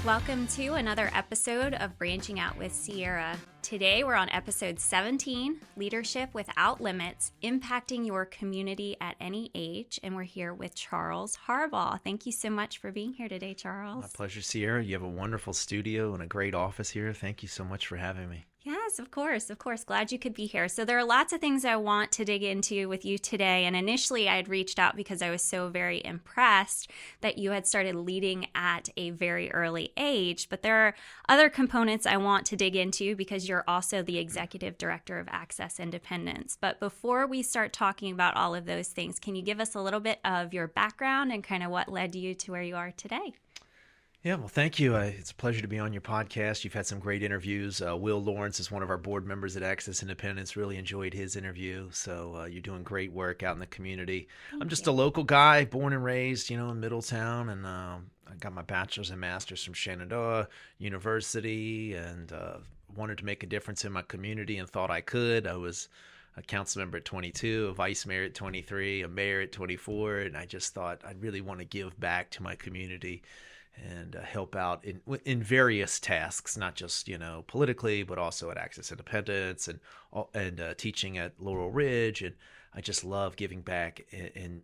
Welcome to another episode of Branching Out with Sierra. Today we're on episode 17, Leadership Without Limits, Impacting Your Community at Any Age, and we're here with Charles Harbaugh. Thank you so much for being here today, Charles. My pleasure, Sierra. You have a wonderful studio and a great office here. Thank you so much for having me. Yes, of course. Glad you could be here. So there are lots of things I want to dig into with you today. And initially I had reached out because I was so very impressed that you had started leading at a very early age. But there are other components I want to dig into because you're also the executive director of Access Independence. But before we start talking about all of those things, can you give us a little bit of your background and kind of what led you to where you are today? Yeah, well, thank you. It's a pleasure to be on your podcast. You've had some great interviews. Will Lawrence is one of our board members at Access Independence. Really enjoyed his interview. So you're doing great work out in the community. I'm just a local guy, born and raised, in Middletown. And I got my bachelor's and master's from Shenandoah University and wanted to make a difference in my community and thought I could. I was a council member at 22, a vice mayor at 23, a mayor at 24. And I just thought I'd really want to give back to my community and help out in various tasks, not just politically, but also at Access Independence and teaching at Laurel Ridge. And I just love giving back and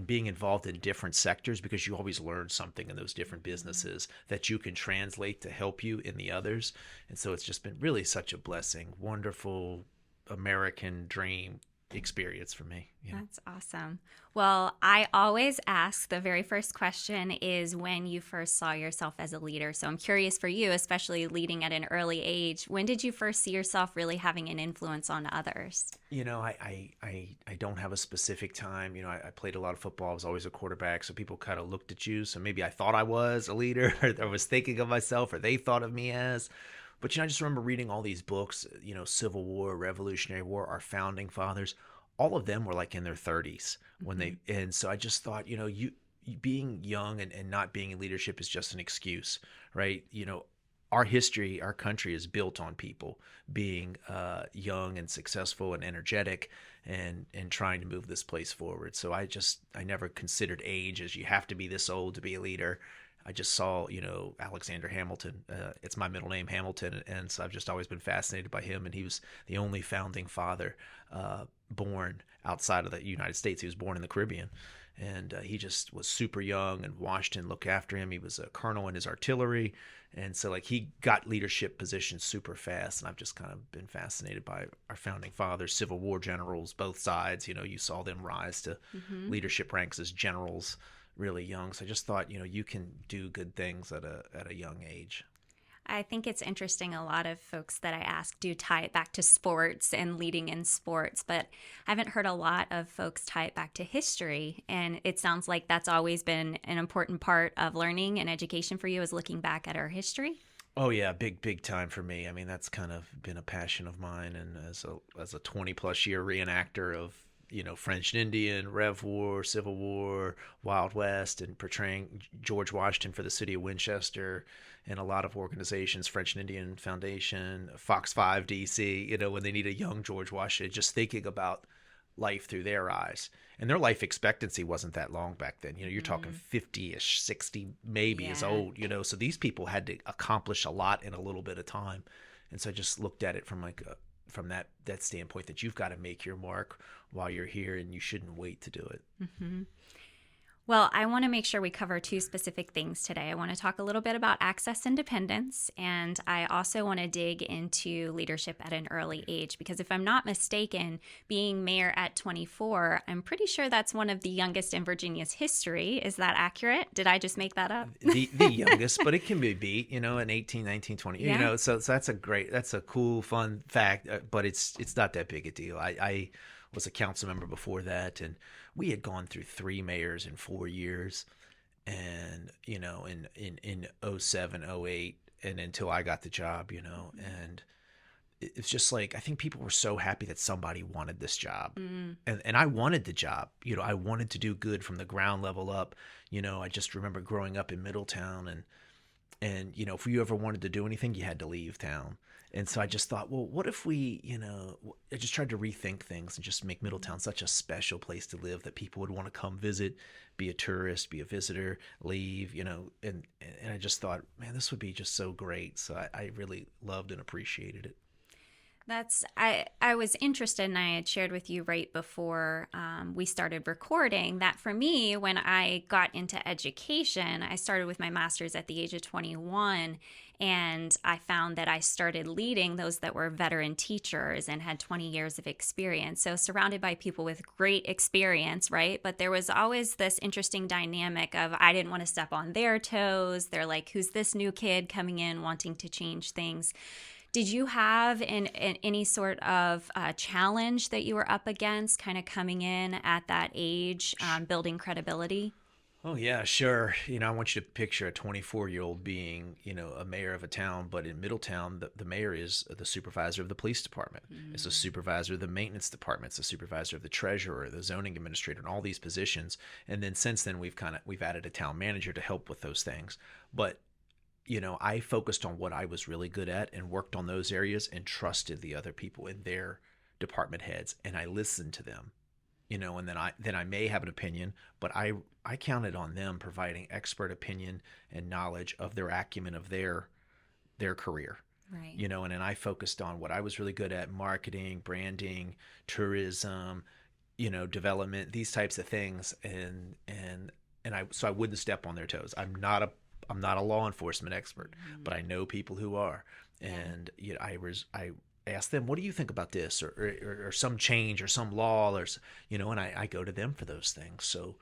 being involved in different sectors because you always learn something in those different businesses that you can translate to help you in the others. And so it's just been really such a blessing, wonderful American dream experience for me. That's awesome. Well, I always ask, the very first question is when you first saw yourself as a leader. So I'm curious for you, especially leading at an early age, when did you first see yourself really having an influence on others? I don't have a specific time. I played a lot of football. I was always a quarterback. So people kind of looked at you. So maybe I thought I was a leader or I was thinking of myself or they thought of me as. But, I just remember reading all these books, Civil War, Revolutionary War, our founding fathers. All of them were like in their 30s when and so I just thought, you being young and not being in leadership is just an excuse, right? Our history, our country is built on people being young and successful and energetic and trying to move this place forward. So I never considered age as you have to be this old to be a leader. I just saw, Alexander Hamilton. It's my middle name, Hamilton, and so I've just always been fascinated by him. And he was the only founding father born outside of the United States. He was born in the Caribbean, and he just was super young. And Washington looked after him. He was a colonel in his artillery, and so he got leadership positions super fast. And I've just kind of been fascinated by our founding fathers, Civil War generals, both sides. You saw them rise to leadership ranks as generals really young. So I just thought, you can do good things at a young age. I think it's interesting. A lot of folks that I ask do tie it back to sports and leading in sports, but I haven't heard a lot of folks tie it back to history. And it sounds like that's always been an important part of learning and education for you, is looking back at our history. Oh yeah, big time for me. I mean, that's kind of been a passion of mine, and as a 20 plus year reenactor of French and Indian, Rev War, Civil War, Wild West, and portraying George Washington for the city of Winchester and a lot of organizations, French and Indian Foundation, Fox 5 DC, when they need a young George Washington, just thinking about life through their eyes. And their life expectancy wasn't that long back then. You're talking 50-ish, 60 maybe is old, so these people had to accomplish a lot in a little bit of time. And so I just looked at it from from that standpoint that you've got to make your mark while you're here and you shouldn't wait to do it. Mm-hmm. Well, I want to make sure we cover two specific things today. I want to talk a little bit about Access Independence, and I also want to dig into leadership at an early age, because if I'm not mistaken, being mayor at 24, I'm pretty sure that's one of the youngest in Virginia's history. Is that accurate? Did I just make that up? The youngest, but it can be beat, in 18, 19, 20, so that's a cool, fun fact, but it's not that big a deal. I was a council member before that, and we had gone through 3 mayors in 4 years, and in 07, 08, and until I got the job, and it's just I think people were so happy that somebody wanted this job, and I wanted the job. I wanted to do good from the ground level up. I just remember growing up in Middletown, and And, if you ever wanted to do anything, you had to leave town. And so I just thought, well, what if we, I just tried to rethink things and just make Middletown such a special place to live that people would want to come visit, be a tourist, be a visitor, leave, and I just thought, man, this would be just so great. So I really loved and appreciated it. I was interested, and I had shared with you right before we started recording that for me, when I got into education, I started with my master's at the age of 21, and I found that I started leading those that were veteran teachers and had 20 years of experience. So surrounded by people with great experience, right? But there was always this interesting dynamic of I didn't want to step on their toes. They're like, who's this new kid coming in wanting to change things? Did you have any sort of challenge that you were up against kind of coming in at that age, building credibility? Oh, yeah, sure. I want you to picture a 24-year-old being, a mayor of a town, but in Middletown, the mayor is the supervisor of the police department. It's a supervisor of the maintenance department. It's a supervisor of the treasurer, the zoning administrator, and all these positions. And then since then, we've added a town manager to help with those things. But I focused on what I was really good at and worked on those areas and trusted the other people in their department heads, and I listened to them, and then I may have an opinion, but I counted on them providing expert opinion and knowledge of their acumen of their career. Right. And then I focused on what I was really good at: marketing, branding, tourism, development, these types of things, and I wouldn't step on their toes. I'm not a law enforcement expert, but I know people who are. And I asked them, what do you think about this or some change or some law and I go to them for those things. So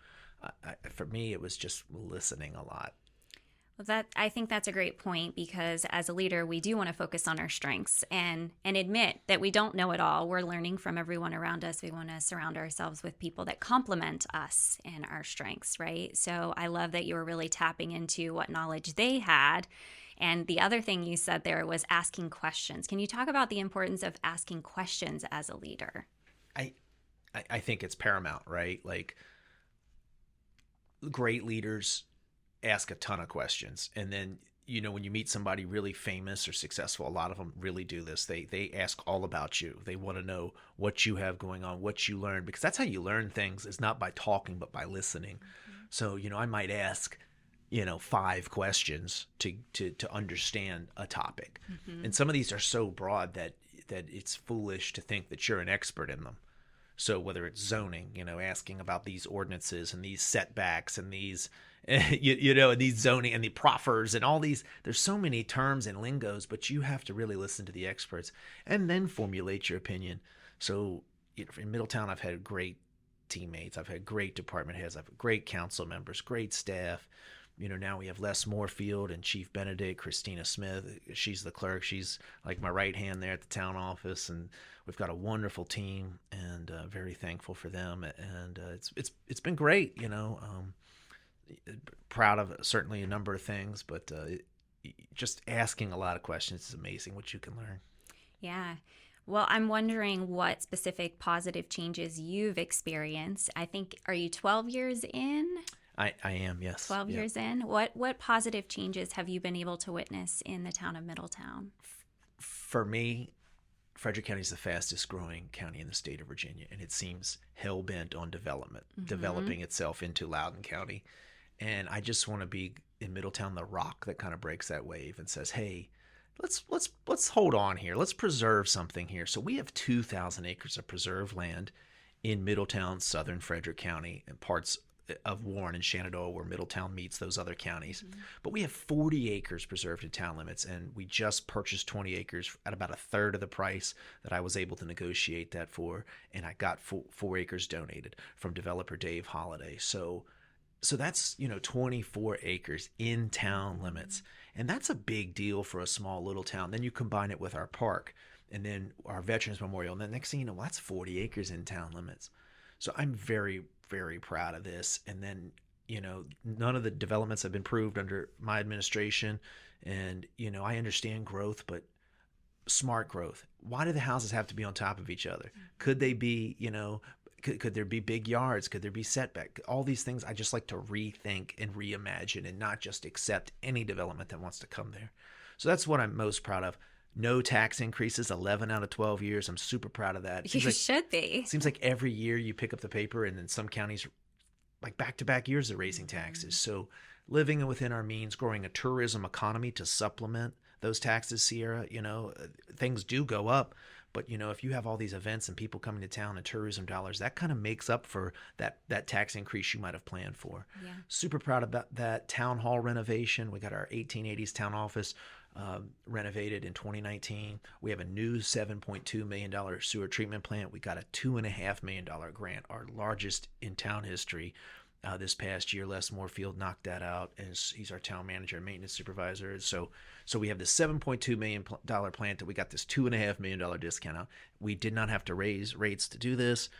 for me, it was just listening a lot. Well, I think that's a great point, because as a leader, we do want to focus on our strengths and admit that we don't know it all. We're learning from everyone around us. We want to surround ourselves with people that complement us and our strengths, right? So I love that you were really tapping into what knowledge they had. And the other thing you said there was asking questions. Can you talk about the importance of asking questions as a leader? I think it's paramount, right? Like, great leaders ask a ton of questions. And then, when you meet somebody really famous or successful, a lot of them really do this. They ask all about you. They want to know what you have going on, what you learn, because that's how you learn things. It's not by talking, but by listening. So, I might ask, 5 questions to understand a topic. And some of these are so broad that it's foolish to think that you're an expert in them. So whether it's zoning, asking about these ordinances and these setbacks and these, and these zoning and the proffers and all these, there's so many terms and lingos, but you have to really listen to the experts and then formulate your opinion. So in Middletown, I've had great teammates. I've had great department heads. I've had great council members, great staff. Now we have Les Moorfield and Chief Benedict, Christina Smith. She's the clerk. She's like my right hand there at the town office, and we've got a wonderful team, and very thankful for them. And it's been great. Proud of certainly a number of things, but just asking a lot of questions is amazing what you can learn. Yeah. Well, I'm wondering what specific positive changes you've experienced. I think, are you 12 years in? I am, yes. 12 years in. What positive changes have you been able to witness in the town of Middletown? For me, Frederick County is the fastest growing county in the state of Virginia, and it seems hell-bent on developing itself into Loudoun County. And I just want to be in Middletown, the rock that kind of breaks that wave and says, hey, let's hold on here. Let's preserve something here. So we have 2,000 acres of preserved land in Middletown, southern Frederick County, and parts of Warren and Shenandoah where Middletown meets those other counties. But we have 40 acres preserved in town limits, and we just purchased 20 acres at about a third of the price that I was able to negotiate that for, and I got 4 acres donated from developer Dave Holliday. So that's 24 acres in town limits, and that's a big deal for a small little town. Then you combine it with our park and then our Veterans Memorial, and the next thing you know, that's 40 acres in town limits. So I'm very, very proud of this. And then, none of the developments have been approved under my administration. And, I understand growth, but smart growth. Why do the houses have to be on top of each other? Could they be, Could there be big yards? Could there be setback? All these things I just like to rethink and reimagine and not just accept any development that wants to come there. So that's what I'm most proud of. No tax increases, 11 out of 12 years. I'm super proud of that. You should be. Seems like every year you pick up the paper and in some counties, like back-to-back years, they're raising taxes. So living within our means, growing a tourism economy to supplement those taxes, Sierra, things do go up. But, if you have all these events and people coming to town and tourism dollars, that kind of makes up for that tax increase you might have planned for. Yeah. Super proud about that town hall renovation. We got our 1880s town office renovated in 2019. We have a new $7.2 million sewer treatment plant. We got a $2.5 million grant, our largest in town history. This past year, Les Moorfield knocked that out, and he's our town manager and maintenance supervisor. So we have this $7.2 million plant that we got this $2.5 million discount out. We did not have to raise rates to do this.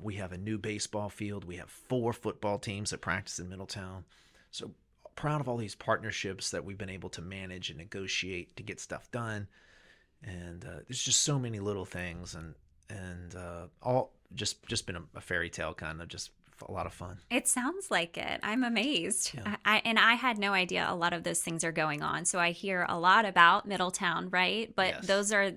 We have a new baseball field. We have 4 football teams that practice in Middletown. So proud of all these partnerships that we've been able to manage and negotiate to get stuff done. And there's just so many little things, and all just been a fairy tale, kind of just a lot of fun. It sounds like it. I'm amazed. Yeah. I had no idea a lot of those things are going on. So I hear a lot about Middletown, right? But Yes.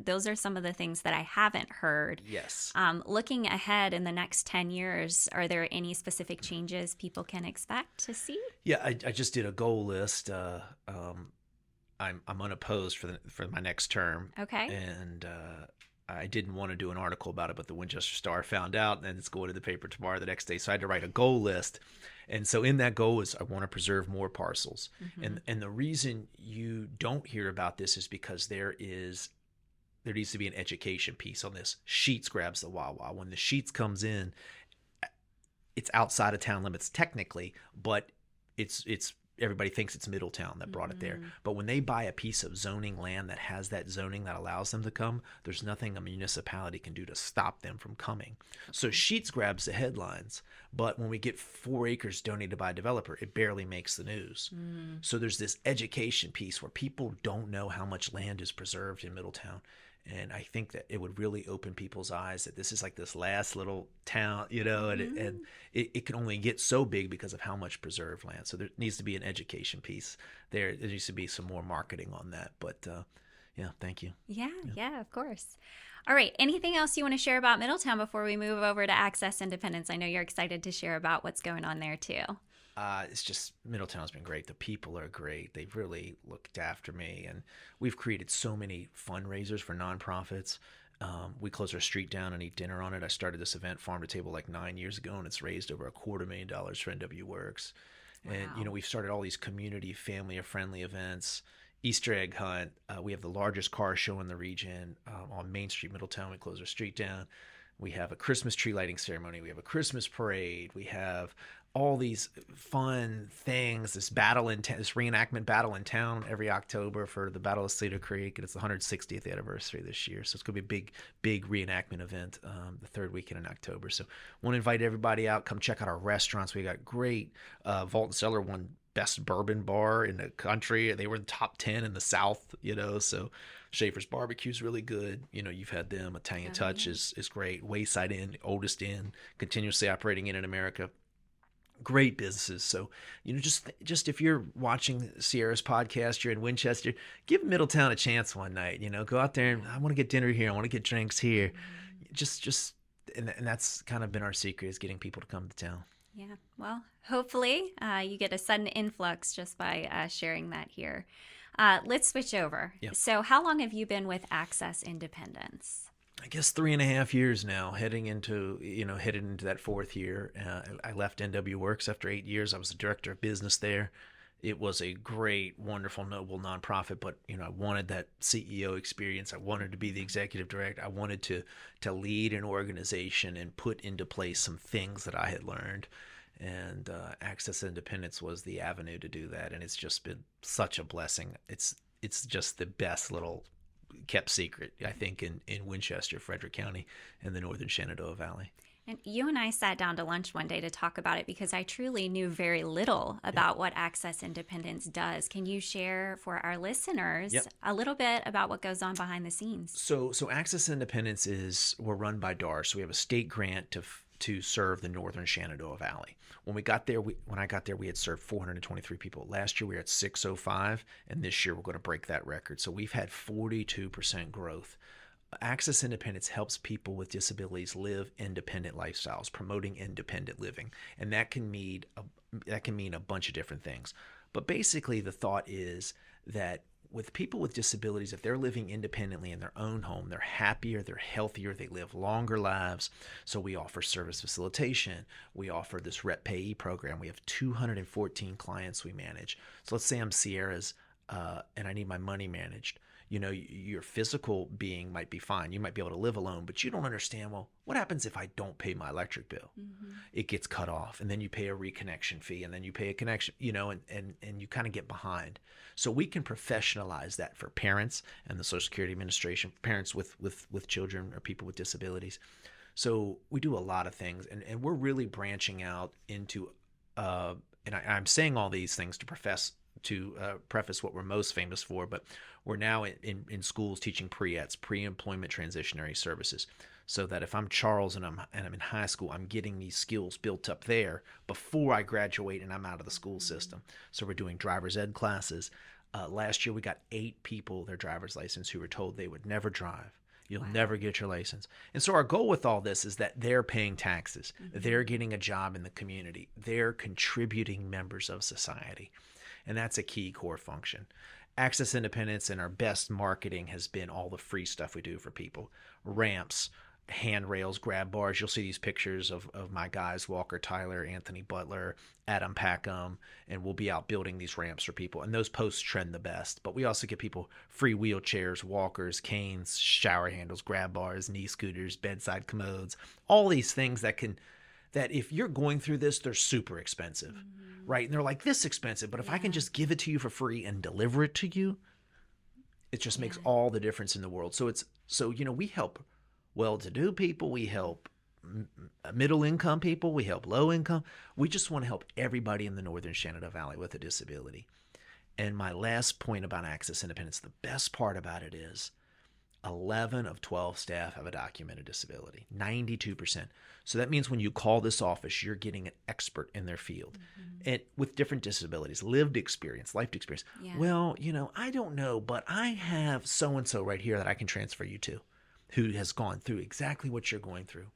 those are some of the things that I haven't heard. Yes. Looking ahead in the next 10 years, are there any specific changes people can expect to see? Yeah, I just did a goal list. I'm unopposed for my next term. Okay. And I didn't want to do an article about it, but the Winchester Star found out, and it's going to the paper tomorrow, the next day. So I had to write a goal list. And so in that goal is I want to preserve more parcels. Mm-hmm. And the reason you don't hear about this is because there needs to be an education piece on this. Sheets grabs the Wawa. When the Sheets comes in, it's outside of town limits technically, but it's everybody thinks it's Middletown that brought it there. But when they buy a piece of zoning land that has that zoning that allows them to come, there's nothing a municipality can do to stop them from coming. So Sheets grabs the headlines, but when we get 4 acres donated by a developer, it barely makes the news. So there's this education piece where people don't know how much land is preserved in Middletown. And I think that it would really open people's eyes that this is like this last little town, and it can only get so big because of how much preserved land. So there needs to be an education piece there. There needs to be some more marketing on that. But yeah, thank you. Yeah, of course. All right. Anything else you want to share about Middletown before we move over to Access Independence? I know you're excited to share about what's going on there too. It's just Middletown's been great. The people are great. They've really looked after me, and we've created so many fundraisers for nonprofits. We close our street down and eat dinner on it. I started this event, Farm to Table, like 9 years ago, and it's raised over $250,000 for NW Works. And Wow. we've started all these community, family-friendly events. Easter egg hunt. We have the largest car show in the region on Main Street, Middletown. We close our street down. We have a Christmas tree lighting ceremony. We have a Christmas parade. We have all these fun things, this reenactment battle in town every October for the Battle of Cedar Creek, and it's the 160th anniversary this year. So it's going to be a big reenactment event the third weekend in October. So I want to invite everybody out. Come check out our restaurants. We got great Vault and Cellar won best bourbon bar in the country. They were in the top 10 in the South, so Schaefer's Barbecue is really good. You've had them. Italian Touch is great. Wayside Inn, oldest inn, continuously operating in America. Great businesses. So, just if you're watching Sierra's podcast, you're in Winchester, give Middletown a chance one night. Go out there and I want to get dinner here. I want to get drinks here. And that's kind of been our secret, is getting people to come to town. Yeah. Well, hopefully you get a sudden influx just by sharing that here. Let's switch over. Yeah. So how long have you been with Access Independence? I guess 3.5 years now, headed into that 4th year. I left NW Works after 8 years. I was the director of business there. It was a great, wonderful, noble nonprofit, but I wanted that CEO experience. I wanted to be the executive director. I wanted to lead an organization and put into place some things that I had learned. And Access Independence was the avenue to do that, and it's just been such a blessing. It's just the best little kept secret, I think, in Winchester, Frederick County, and the northern Shenandoah Valley. And you and I sat down to lunch one day to talk about it because I truly knew very little about what Access Independence does. Can you share for our listeners a little bit about what goes on behind the scenes? So Access Independence we're run by DAR. So we have a state grant to serve the northern Shenandoah Valley. When I got there, we had served 423 people. Last year we were at 605, and this year we're going to break that record. So we've had 42% growth. Access Independence helps people with disabilities live independent lifestyles, promoting independent living, and that can mean a bunch of different things. But basically, the thought is that with people with disabilities, if they're living independently in their own home, they're happier, they're healthier, they live longer lives. So we offer service facilitation. We offer this rep payee program. We have 214 clients we manage. So let's say I'm Sierra's and I need my money managed. You know, your physical being might be fine. You might be able to live alone, but you don't understand, well, what happens if I don't pay my electric bill? Mm-hmm. It gets cut off, and then you pay a reconnection fee, and then you pay a connection, you know, and you kind of get behind. So we can professionalize that for parents and the Social Security Administration, parents with children or people with disabilities. So we do a lot of things, and we're really branching out into, and I'm saying all these things to preface what we're most famous for, but we're now in schools teaching pre-ETS, pre-employment transitionary services, so that if I'm Charles and I'm in high school, I'm getting these skills built up there before I graduate and I'm out of the school system. So we're doing driver's ed classes. Last year we got 8 people their driver's license who were told they would never drive. You'll never get your license. And so our goal with all this is that they're paying taxes. Mm-hmm. They're getting a job in the community. They're contributing members of society. And that's a key core function. Access Independence and our best marketing has been all the free stuff we do for people. Ramps, handrails, grab bars. You'll see these pictures of my guys, Walker Tyler, Anthony Butler, Adam Packham, and we'll be out building these ramps for people. And those posts trend the best. But we also give people free wheelchairs, walkers, canes, shower handles, grab bars, knee scooters, bedside commodes, all these things that if you're going through this, they're super expensive, right? And they're like, this expensive, but if I can just give it to you for free and deliver it to you, it just makes all the difference in the world. So we help well-to-do people, we help middle income people, we help low income. We just want to help everybody in the northern Shenandoah Valley with a disability. And my last point about Access Independence, the best part about it is 11 of 12 staff have a documented disability, 92%. So that means when you call this office, you're getting an expert in their field and with different disabilities, lived experience, life experience. Yeah. Well, I don't know, but I have so-and-so right here that I can transfer you to who has gone through exactly what you're going through.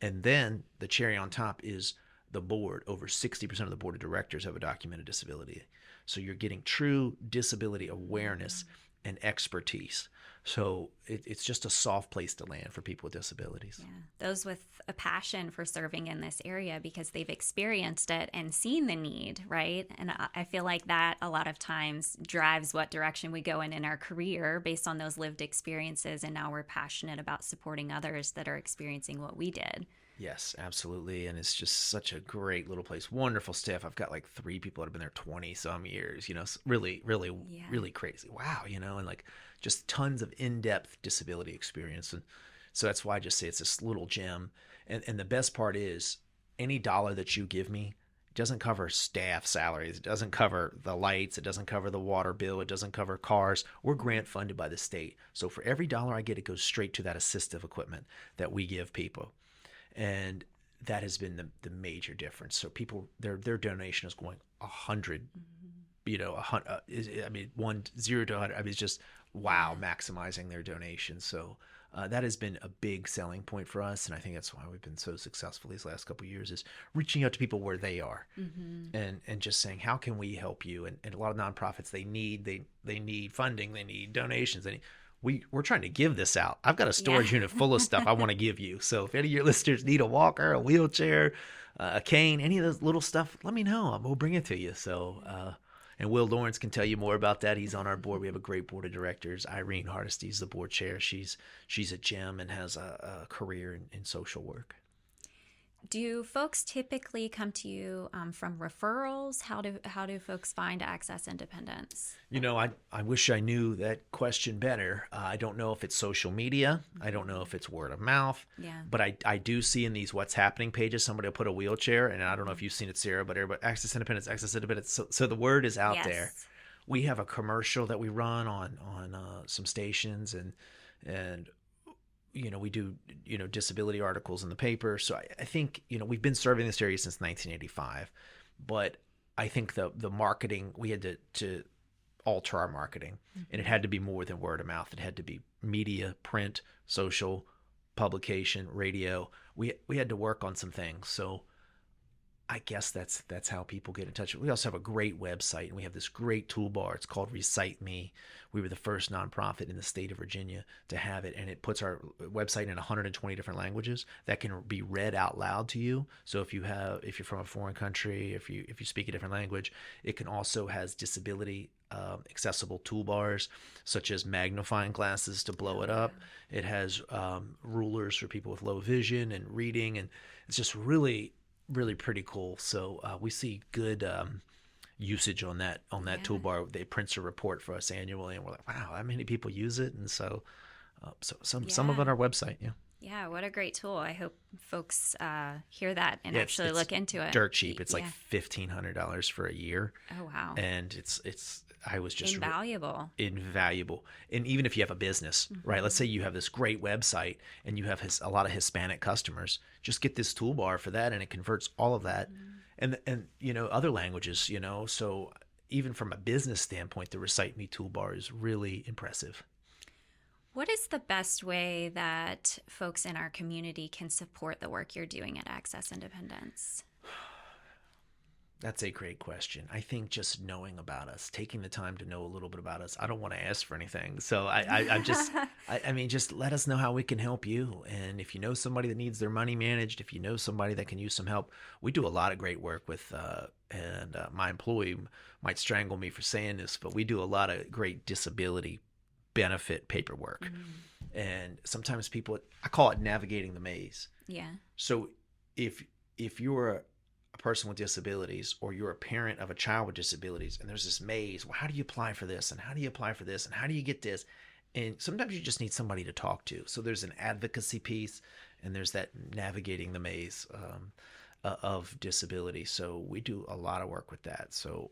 And then the cherry on top is the board. Over 60% of the board of directors have a documented disability. So you're getting true disability awareness and expertise. So it's just a soft place to land for people with disabilities. Yeah, those with a passion for serving in this area because they've experienced it and seen the need, right? And I feel like that a lot of times drives what direction we go in our career based on those lived experiences. And now we're passionate about supporting others that are experiencing what we did. Yes, absolutely. And it's just such a great little place. Wonderful staff. I've got like 3 people that have been there 20 some years, really, really, really crazy. Wow. And like just tons of in-depth disability experience. And so that's why I just say it's this little gem. And the best part is any dollar that you give me doesn't cover staff salaries. It doesn't cover the lights. It doesn't cover the water bill. It doesn't cover cars. We're grant funded by the state. So for every dollar I get, it goes straight to that assistive equipment that we give people. And that has been the major difference. So people, their donation is going 100, 0 to 100. It's just, wow, maximizing their donation. So that has been a big selling point for us. And I think that's why we've been so successful these last couple of years is reaching out to people where they are and just saying, how can we help you? And a lot of nonprofits, they need funding, they need donations. We're trying to give this out. I've got a storage unit full of stuff I want to give you. So if any of your listeners need a walker, a wheelchair, a cane, any of those little stuff, let me know. We'll bring it to you. So, and Will Lawrence can tell you more about that. He's on our board. We have a great board of directors. Irene Hardesty's the board chair. She's a gem and has a career in social work. Do folks typically come to you from referrals? How do folks find Access Independence? I wish I knew that question better. I don't know if it's social media. I don't know if it's word of mouth. Yeah. But I do see in these What's Happening pages, somebody will put a wheelchair, and I don't know if you've seen it, Sarah, but everybody, Access Independence. So the word is out there. We have a commercial that we run on some stations, and we do, disability articles in the paper. So I think, we've been serving this area since 1985, but I think the marketing, we had to alter our marketing, and it had to be more than word of mouth. It had to be media, print, social, publication, radio. We had to work on some things. So I guess that's how people get in touch. We also have a great website, and we have this great toolbar. It's called Recite Me. We were the first nonprofit in the state of Virginia to have it, and it puts our website in 120 different languages that can be read out loud to you. So if you're from a foreign country, if you speak a different language, it can also has disability accessible toolbars such as magnifying glasses to blow it up. It has rulers for people with low vision and reading, and it's just really pretty cool. So we see good usage on that toolbar. They print a report for us annually, and we're like, wow, how many people use it? And so some of it on our website. Yeah, what a great tool. I hope folks hear that and actually look into it. Dirt cheap. It's like $1,500 for a year. Oh wow. And I was just invaluable. And even if you have a business, right? Let's say you have this great website and you have a lot of Hispanic customers, just get this toolbar for that, and it converts all of that. And other languages, so even from a business standpoint, the Recite Me toolbar is really impressive. What is the best way that folks in our community can support the work you're doing at Access Independence? That's a great question. I think just knowing about us, taking the time to know a little bit about us. I don't want to ask for anything. So I mean, just let us know how we can help you. And if you know somebody that needs their money managed, if you know somebody that can use some help, we do a lot of great work with, and my employee might strangle me for saying this, but we do a lot of great disability benefit paperwork. And sometimes I call it navigating the maze. Yeah. So if you're a person with disabilities, or you're a parent of a child with disabilities, and there's this maze, well, how do you apply for this? And how do you apply for this? And how do you get this? And sometimes you just need somebody to talk to. So there's an advocacy piece, and there's that navigating the maze of disability. So we do a lot of work with that. So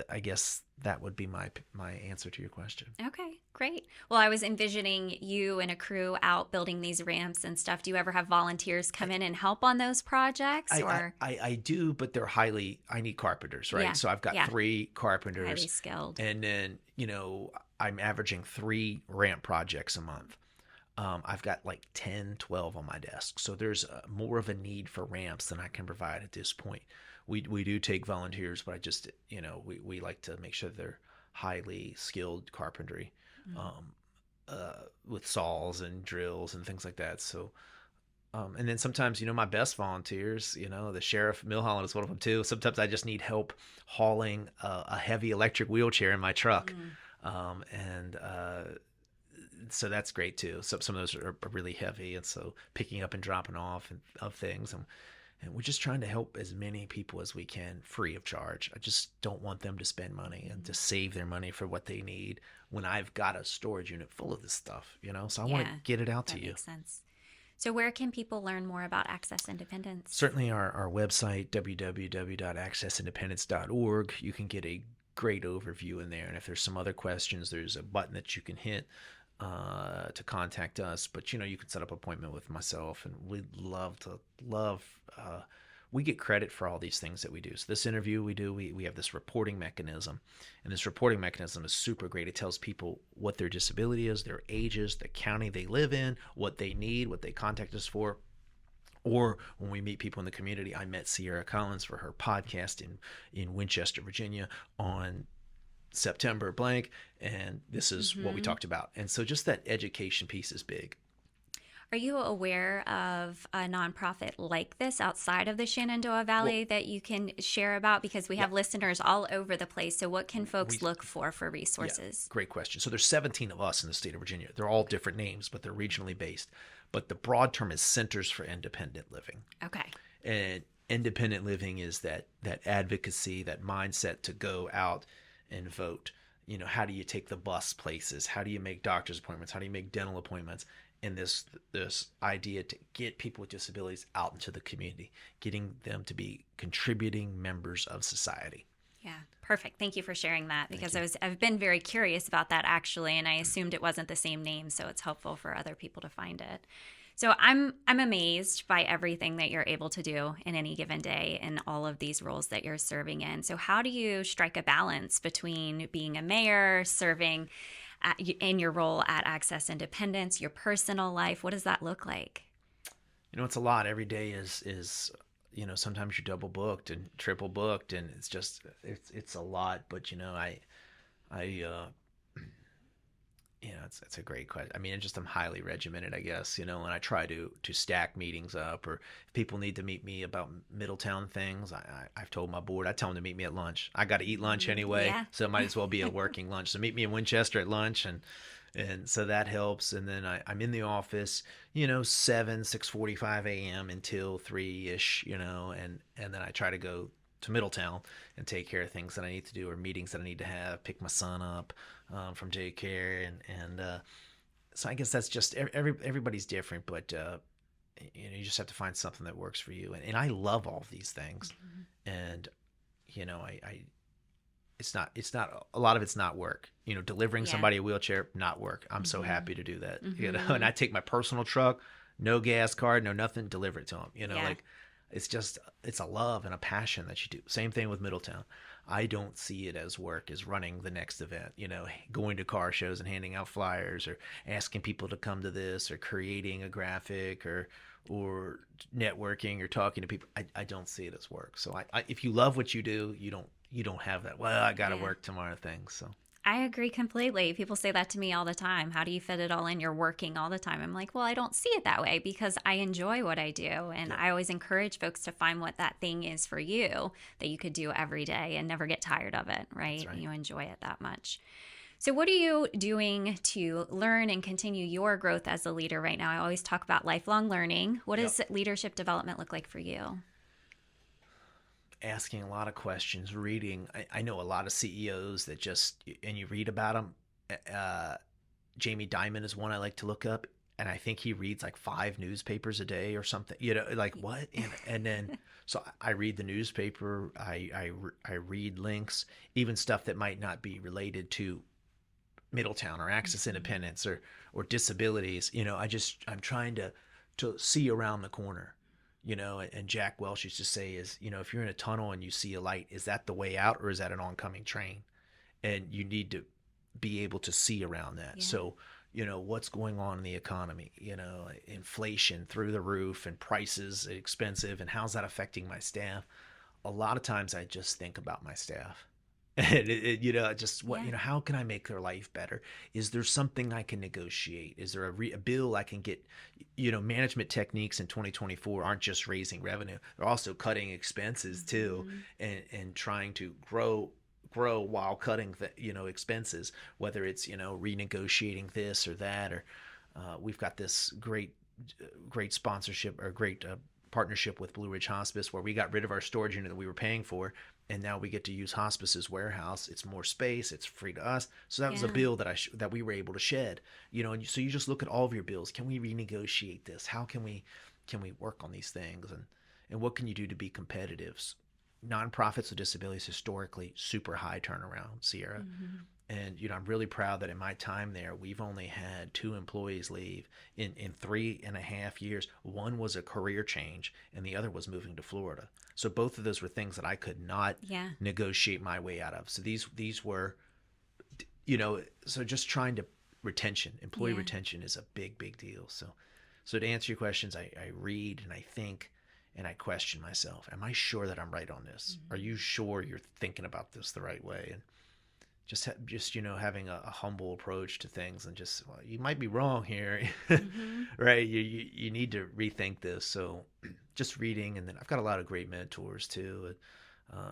I guess that would be my answer to your question. Okay, great. Well, I was envisioning you and a crew out building these ramps and stuff. Do you ever have volunteers come in and help on those projects? I do, but I need carpenters, right? Yeah, so I've got 3 carpenters. Highly skilled. And then, I'm averaging 3 ramp projects a month. I've got like 10, 12 on my desk. So there's more of a need for ramps than I can provide at this point. We do take volunteers, but I just, we like to make sure they're highly skilled carpentry, with saws and drills and things like that. So, and then sometimes, my best volunteers, the sheriff, Milholland is one of them too. Sometimes I just need help hauling a heavy electric wheelchair in my truck. So that's great too. So some of those are really heavy, and so picking up and dropping off of things, and we're just trying to help as many people as we can free of charge. I just don't want them to spend money and to save their money for what they need when I've got a storage unit full of this stuff, So I want to get it out to you. That makes sense. So where can people learn more about Access Independence? Certainly our website, www.accessindependence.org. You can get a great overview in there. And if there's some other questions, there's a button that you can hit to contact us. But, you can set up an appointment with myself, and we'd love we get credit for all these things that we do. So this interview we have this reporting mechanism, and this reporting mechanism is super great. It tells people what their disability is, their ages, the county they live in, what they need, what they contact us for. Or when we meet people in the community, I met Sierra Collins for her podcast in Winchester, Virginia on September blank, and this is what we talked about. And so just that education piece is big. Are you aware of a nonprofit like this outside of the Shenandoah Valley that you can share about? Because we have listeners all over the place. So what can folks look for resources? Yeah, great question. So there's 17 of us in the state of Virginia. They're all different names, but they're regionally based. But the broad term is Centers for Independent Living. Okay. And independent living is that advocacy, that mindset to go out and vote. How do you take the bus places? How do you make doctor's appointments? How do you make dental appointments? And this idea to get people with disabilities out into the community, getting them to be contributing members of society. Yeah, Perfect. Thank you for sharing that, Thank because you. I've been very curious about that actually, and I assumed it wasn't the same name, so it's helpful for other people to find it. So I'm amazed by everything that you're able to do in any given day and all of these roles that you're serving in. So how do you strike a balance between being a mayor, serving in your role at Access Independence, your personal life? What does that look like? It's a lot. Every day is sometimes you're double booked and triple booked, and it's a lot. But I it's a great question. I mean, I'm highly regimented, I guess, and I try to stack meetings up, or if people need to meet me about Middletown things, I've told my board, I tell them to meet me at lunch. I got to eat lunch anyway, Yeah. so it might as well be a working lunch. So meet me in Winchester at lunch, and so that helps. And then I'm in the office, 6:45 a.m. until 3-ish, and then I try to go to Middletown and take care of things that I need to do, or meetings that I need to have, pick my son up from daycare, and so I guess that's just everybody's different, but you just have to find something that works for you. And I love all of these things, and I it's not a lot of it's not work. Delivering Yeah. somebody a wheelchair, not work. I'm so happy to do that. And Mm-hmm. I take my personal truck, no gas card, no nothing, deliver it to them. Yeah. Like it's a love and a passion that you do. Same thing with Middletown. I don't see it as work, as running the next event, going to car shows and handing out flyers, or asking people to come to this, or creating a graphic, or networking, or talking to people. I don't see it as work. So if you love what you do, you don't have that, well, I got to Yeah. work tomorrow thing. So I agree completely. People say that to me all the time. How do you fit it all in? You're working all the time. I'm like, well, I don't see it that way, because I enjoy what I do. And yeah, I always encourage folks to find what that thing is for you that you could do every day and never get tired of it, right? that's right. You enjoy it that much. So, what are you doing to learn and continue your growth as a leader right now? I always talk about lifelong learning. What Yep. does leadership development look like for you? Asking a lot of questions, reading. I know a lot of CEOs that and you read about them. Jamie Dimon is one I like to look up, and I think he reads like 5 newspapers a day or something. Like what? And then so I read the newspaper. I read links, even stuff that might not be related to Middletown or Access Independence or disabilities. I'm trying to see around the corner. And Jack Welch used to say is, if you're in a tunnel and you see a light, is that the way out, or is that an oncoming train? And you need to be able to see around that. Yeah. So, what's going on in the economy, inflation through the roof, and prices expensive, and how's that affecting my staff? A lot of times I just think about my staff. And just what, Yeah. how can I make their life better? Is there something I can negotiate? Is there a bill I can get? Management techniques in 2024 aren't just raising revenue; they're also cutting expenses too, Mhm. and trying to grow while cutting the expenses. Whether it's renegotiating this or that, or we've got this great sponsorship, or great partnership with Blue Ridge Hospice, where we got rid of our storage unit that we were paying for, and now we get to use hospice's warehouse. It's more space, it's free to us. So that was a Yeah. bill that we were able to shed. And so you just look at all of your bills. Can we renegotiate this? How can we work on these things, and what can you do to be competitive? Nonprofits with disabilities historically super high turnaround, Sierra. Mhm. And I'm really proud that in my time there, we've only had 2 employees leave in 3.5 years. One was a career change, and the other was moving to Florida. So both of those were things that I could not Yeah. negotiate my way out of. So these were, so just trying to employee Yeah. retention is a big deal. So to answer your questions, I read and I think, and I question myself. Am I sure that I'm right on this? Are you sure you're thinking about this the right way? And just having a humble approach to things, and just, well, you might be wrong here. Mm-hmm. Right, you need to rethink this. So just reading. And then I've got a lot of great mentors too.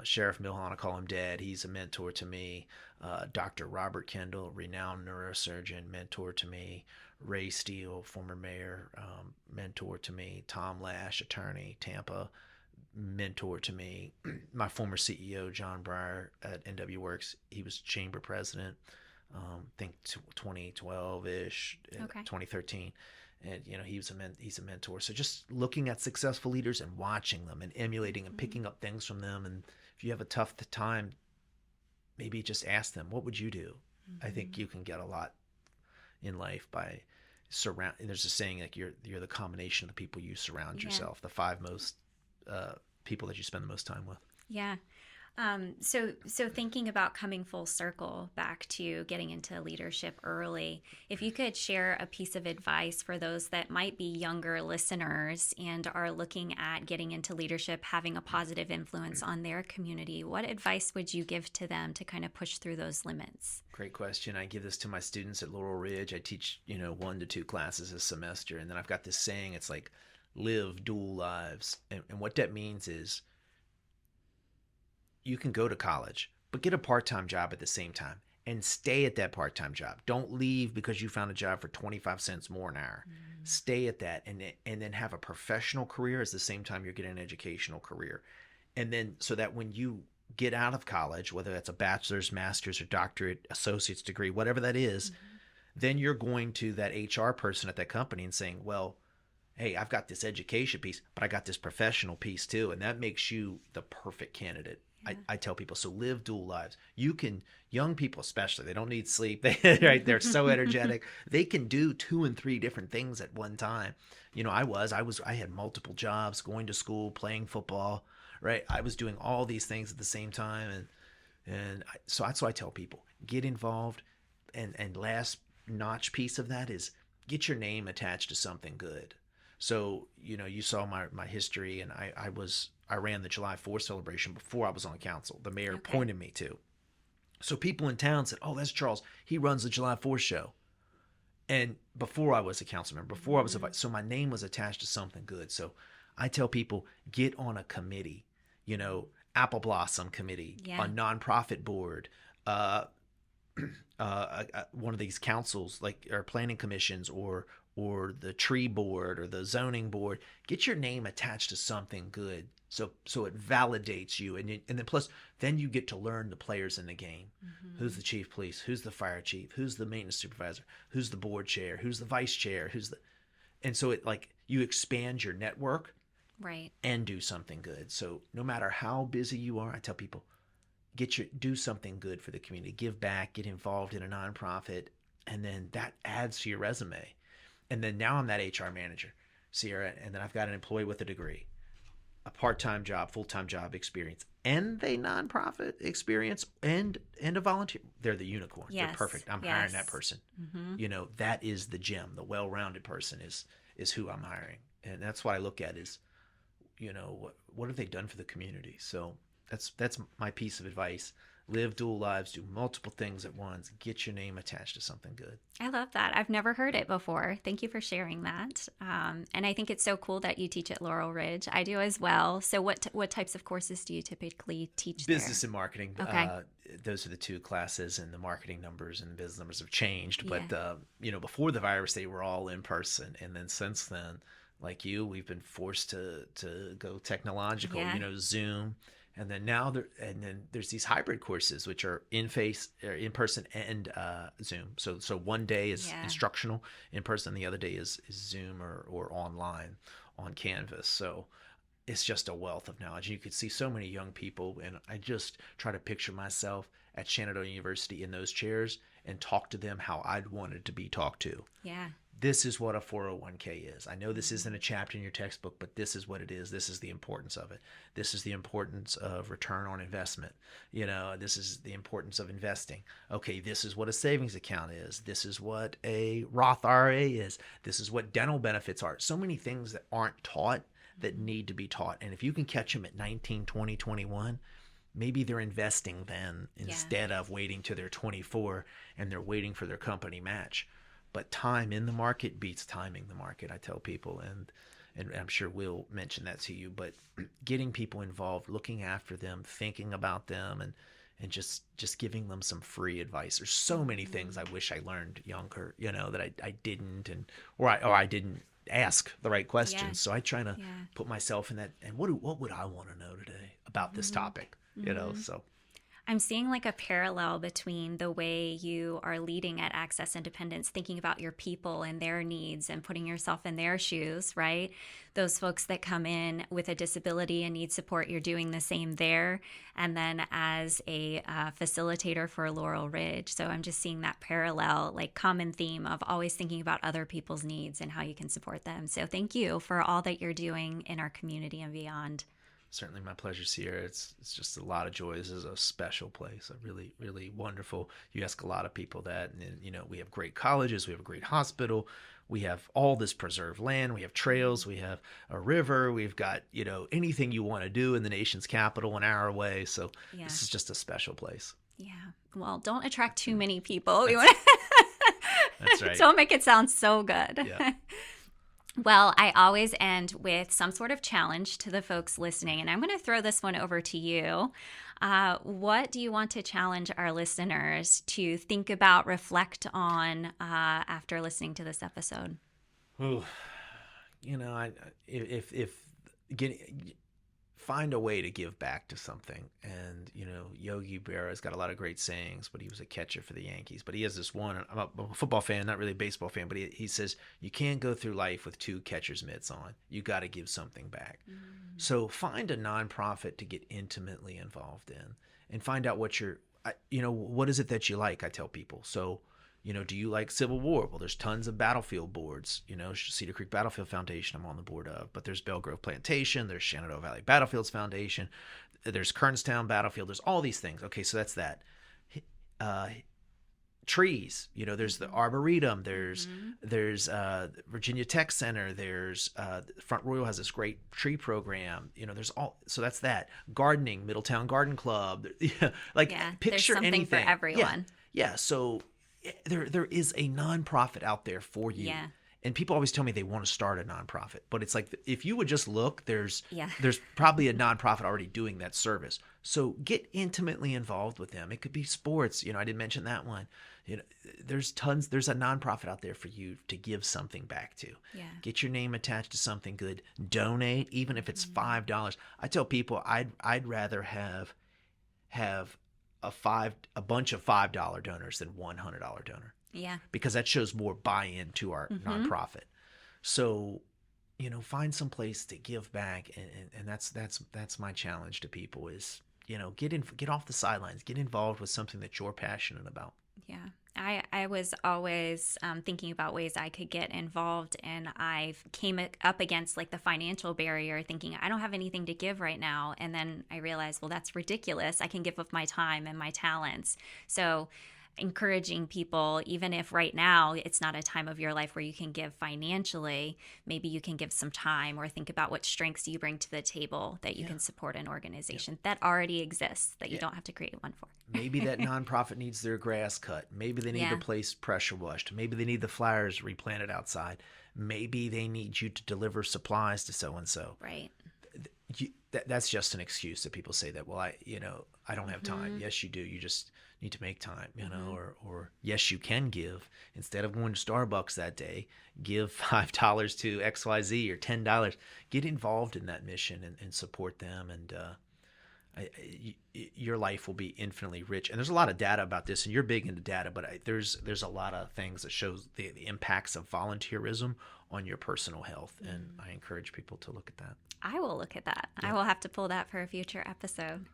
Sheriff Milhon, I call him Dad, he's a mentor to me. Dr. Robert Kendall, renowned neurosurgeon, mentor to me. Ray Steele, former mayor, mentor to me. Tom Lash, attorney, Tampa, mentor to me. My former CEO, John Breyer at NW Works, he was chamber president, I think 2012-ish, Okay. 2013. And he's a mentor. So just looking at successful leaders and watching them and emulating and picking up things from them. And if you have a tough time, maybe just ask them, what would you do? I think you can get a lot in life by there's a saying, like, you're the combination of the people you surround Yeah. yourself, the 5 most people that you spend the most time with. Yeah. So thinking about coming full circle back to getting into leadership early, if you could share a piece of advice for those that might be younger listeners and are looking at getting into leadership, having a positive influence on their community, what advice would you give to them to kind of push through those limits? Great question. I give this to my students at Laurel Ridge. I teach, 1 to 2 classes a semester. And then I've got this saying, it's like, live dual lives. And what that means is, you can go to college, but get a part-time job at the same time and stay at that part-time job. Don't leave because you found a job for 25 cents more an hour. Stay at that and then have a professional career at the same time you're getting an educational career. And then so that when you get out of college, whether that's a bachelor's, master's, or doctorate, associate's degree, whatever that is, then you're going to that HR person at that company and saying, well, hey, I've got this education piece, but I got this professional piece too. And that makes you the perfect candidate. I tell people, so live dual lives. You can, young people especially, they don't need sleep. Right? They're so energetic. They can do 2 and 3 different things at one time. I had multiple jobs, going to school, playing football, right? I was doing all these things at the same time. So that's why I tell people, get involved. And last notch piece of that is get your name attached to something good. So, you saw my history, and I ran the July 4th celebration before I was on council. The mayor pointed me to. So people in town said, oh, that's Charles. He runs the July 4th show. And before I was a council member, before I was so my name was attached to something good. So I tell people, get on a committee, Apple Blossom Committee, a nonprofit board, one of these councils, like, or planning commissions, or the tree board or the zoning board. Get your name attached to something good, so it validates you, and then plus then you get to learn the players in the game. Who's the chief police? Who's the fire chief? Who's the maintenance supervisor? Who's the board chair? Who's the vice chair? And so it, like, you expand your network, right, and do something good. So no matter how busy you are, I tell people, do something good for the community. Give back. Get involved in a nonprofit, and then that adds to your resume. And then now I'm that HR manager, Sierra, and then I've got an employee with a degree, a part-time job, full-time job experience, and a nonprofit experience, and a volunteer. They're the unicorn. Yes. They're perfect. I'm hiring that person. That is the gem. The well-rounded person is who I'm hiring. And that's what I look at is, what have they done for the community? So that's my piece of advice. Live dual lives, do multiple things at once, get your name attached to something good. I love that. I've never heard it before. Thank you for sharing that. And I think it's so cool that you teach at Laurel Ridge. I do as well. So what types of courses do you typically teach Business there? and marketing. Okay. Those are the 2 classes, and the marketing numbers and the business numbers have changed. But, before the virus, they were all in person. And then since then, like you, we've been forced to go technological, Zoom. And then there's these hybrid courses, which are in person and Zoom. So one day is instructional in person, the other day is Zoom or online on Canvas. So it's just a wealth of knowledge. You could see so many young people, and I just try to picture myself at Shenandoah University in those chairs and talk to them how I'd wanted to be talked to. Yeah. This is what a 401k is. I know this isn't a chapter in your textbook, but this is what it is. This is the importance of it. This is the importance of return on investment. This is the importance of investing. Okay, this is what a savings account is. This is what a Roth IRA is. This is what dental benefits are. So many things that aren't taught that need to be taught. And if you can catch them at 19, 20, 21, maybe they're investing then instead of waiting till they're 24 and they're waiting for their company match. But time in the market beats timing the market, I tell people, and I'm sure we'll mention that to you. But getting people involved, looking after them, thinking about them, and just giving them some free advice. There's so many things I wish I learned younger, that I didn't, or I didn't ask the right questions. Yeah. So I try to put myself in that. And what would I want to know today about this topic? So. I'm seeing like a parallel between the way you are leading at Access Independence, thinking about your people and their needs and putting yourself in their shoes, right? Those folks that come in with a disability and need support, you're doing the same there. And then as a facilitator for Laurel Ridge. So I'm just seeing that parallel, like common theme of always thinking about other people's needs and how you can support them. So thank you for all that you're doing in our community and beyond. Certainly my pleasure, Sierra. It's just a lot of joy. This is a special place, a really, really wonderful. You ask a lot of people that, and you know, we have great colleges, we have a great hospital, we have all this preserved land, we have trails, we have a river, we've got, you know, anything you want to do in the nation's capital an hour away. So This is just a special place. Yeah. Well, don't attract too many people. That's right. Don't make it sound so good. Yeah. Well, I always end with some sort of challenge to the folks listening, and I'm going to throw this one over to you. What do you want to challenge our listeners to think about, reflect on after listening to this episode? Ooh, you know, if find a way to give back to something. And, you know, Yogi Berra's got a lot of great sayings, but he was a catcher for the Yankees. But he has this one, I'm a football fan, not really a baseball fan, but he says, you can't go through life with two catcher's mitts on. You got to give something back. So find a nonprofit to get intimately involved in and find out what what is it that you like, I tell people. So, you know, do you like Civil War? Well, there's tons of battlefield boards. You know, Cedar Creek Battlefield Foundation I'm on the board of, but there's Belle Grove Plantation, there's Shenandoah Valley Battlefields Foundation, there's Kernstown Battlefield, there's all these things. Okay, so that's that. Trees, you know, there's the Arboretum, there's Virginia Tech Center, there's Front Royal has this great tree program. You know, there's all, so that's that. Gardening, Middletown Garden Club, picture there's something anything for everyone. Yeah, so there is a nonprofit out there for you. Yeah. And people always tell me they want to start a nonprofit, but it's like, if you would just look, there's probably a nonprofit already doing that service. So get intimately involved with them. It could be sports. You know, I didn't mention that one. You know, there's a nonprofit out there for you to give something back to. Yeah. Get your name attached to something good. Donate, even if it's $5. I tell people I'd rather have a bunch of $5 donors than $100 donor. Yeah. Because that shows more buy-in to our nonprofit. So, you know, find some place to give back, and that's my challenge to people is, you know, get off the sidelines, get involved with something that you're passionate about. Yeah. I was always thinking about ways I could get involved, and I came up against like the financial barrier, thinking I don't have anything to give right now. And then I realized, well, that's ridiculous. I can give of my time and my talents. So encouraging people, even if right now it's not a time of your life where you can give financially, maybe you can give some time, or think about what strengths you bring to the table that you can support an organization that already exists, that you don't have to create one for. Maybe that nonprofit needs their grass cut. Maybe they need the place pressure washed. Maybe they need the flowers replanted outside. Maybe they need you to deliver supplies to so-and-so. Right. That's just an excuse that people say that, well, I don't have time. Yes, you do. You just need to make time, you know, or yes, you can give. Instead of going to Starbucks that day, give $5 to XYZ or $10. Get involved in that mission and support them. And your life will be infinitely rich. And there's a lot of data about this, and you're big into data, but there's a lot of things that shows the impacts of volunteerism on your personal health. And I encourage people to look at that. I will look at that. Yeah. I will have to pull that for a future episode.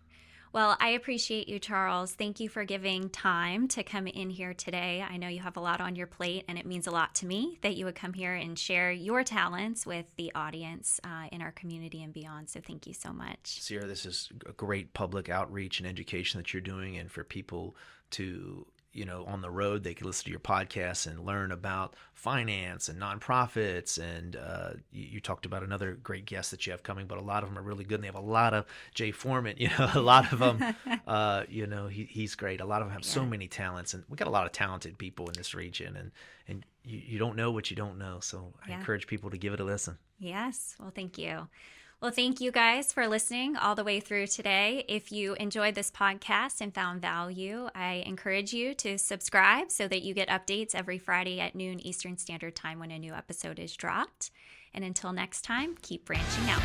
Well, I appreciate you, Charles. Thank you for giving time to come in here today. I know you have a lot on your plate, and it means a lot to me that you would come here and share your talents with the audience in our community and beyond. So thank you so much. Sierra, this is a great public outreach and education that you're doing, and for people to, you know, on the road, they can listen to your podcast and learn about finance and nonprofits. And you talked about another great guest that you have coming, but a lot of them are really good. And they have a lot of Jay Foreman, you know, a lot of them, you know, he's great. A lot of them have so many talents, and we got a lot of talented people in this region, and you don't know what you don't know. So I encourage people to give it a listen. Yes. Well, thank you. Well, thank you guys for listening all the way through today. If you enjoyed this podcast and found value, I encourage you to subscribe so that you get updates every Friday at noon Eastern Standard Time when a new episode is dropped. And until next time, keep branching out.